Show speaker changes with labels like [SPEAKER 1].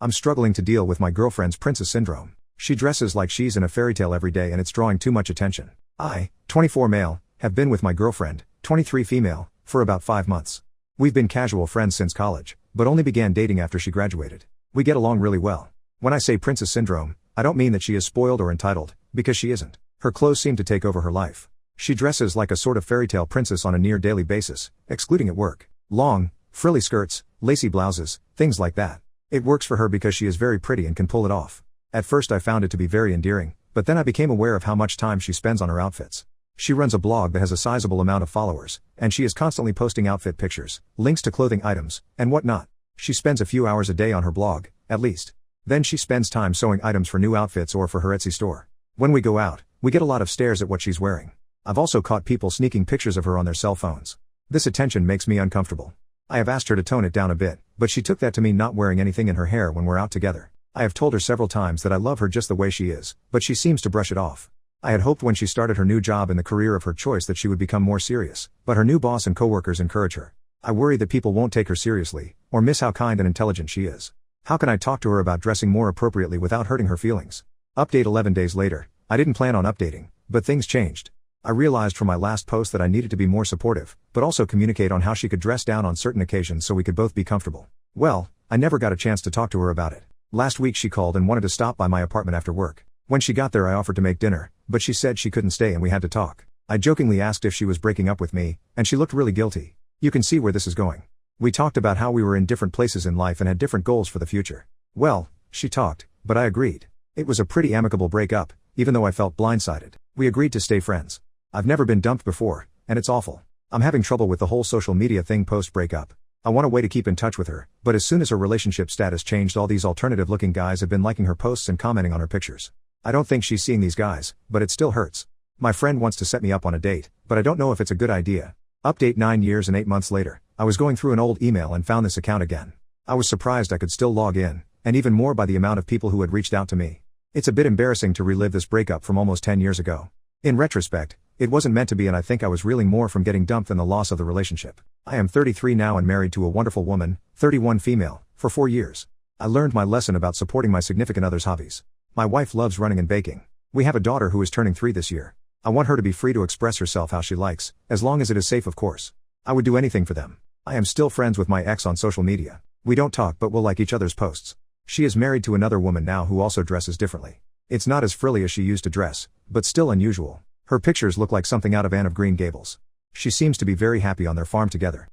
[SPEAKER 1] I'm struggling to deal with my girlfriend's princess syndrome. She dresses like she's in a fairy tale every day and it's drawing too much attention. I, 24 male, have been with my girlfriend, 23 female, for about 5 months. We've been casual friends since college, but only began dating after she graduated. We get along really well. When I say princess syndrome, I don't mean that she is spoiled or entitled, because she isn't. Her clothes seem to take over her life. She dresses like a sort of fairy tale princess on a near daily basis, excluding at work. Long, frilly skirts, lacy blouses, things like that. It works for her because she is very pretty and can pull it off. At first I found it to be very endearing, but then I became aware of how much time she spends on her outfits. She runs a blog that has a sizable amount of followers, and she is constantly posting outfit pictures, links to clothing items, and whatnot. She spends a few hours a day on her blog, at least. Then she spends time sewing items for new outfits or for her Etsy store. When we go out, we get a lot of stares at what she's wearing. I've also caught people sneaking pictures of her on their cell phones. This attention makes me uncomfortable. I have asked her to tone it down a bit, but she took that to mean not wearing anything in her hair when we're out together. I have told her several times that I love her just the way she is, but she seems to brush it off. I had hoped when she started her new job in the career of her choice that she would become more serious, but her new boss and coworkers encourage her. I worry that people won't take her seriously, or miss how kind and intelligent she is. How can I talk to her about dressing more appropriately without hurting her feelings? Update 11 days later. I didn't plan on updating, but things changed. I realized from my last post that I needed to be more supportive, but also communicate on how she could dress down on certain occasions so we could both be comfortable. Well, I never got a chance to talk to her about it. Last week she called and wanted to stop by my apartment after work. When she got there I offered to make dinner, but she said she couldn't stay and we had to talk. I jokingly asked if she was breaking up with me, and she looked really guilty. You can see where this is going. We talked about how we were in different places in life and had different goals for the future. Well, she talked, but I agreed. It was a pretty amicable breakup, even though I felt blindsided. We agreed to stay friends. I've never been dumped before, and it's awful. I'm having trouble with the whole social media thing post-breakup. I want a way to keep in touch with her, but as soon as her relationship status changed, all these alternative-looking guys have been liking her posts and commenting on her pictures. I don't think she's seeing these guys, but it still hurts. My friend wants to set me up on a date, but I don't know if it's a good idea. Update 9 years and 8 months later. I was going through an old email and found this account again. I was surprised I could still log in, and even more by the amount of people who had reached out to me. It's a bit embarrassing to relive this breakup from almost 10 years ago. In retrospect, it wasn't meant to be, and I think I was reeling more from getting dumped than the loss of the relationship. I am 33 now and married to a wonderful woman, 31 female, for 4 years. I learned my lesson about supporting my significant other's hobbies. My wife loves running and baking. We have a daughter who is turning 3 this year. I want her to be free to express herself how she likes, as long as it is safe, of course. I would do anything for them. I am still friends with my ex on social media. We don't talk but we'll like each other's posts. She is married to another woman now who also dresses differently. It's not as frilly as she used to dress, but still unusual. Her pictures look like something out of Anne of Green Gables. She seems to be very happy on their farm together.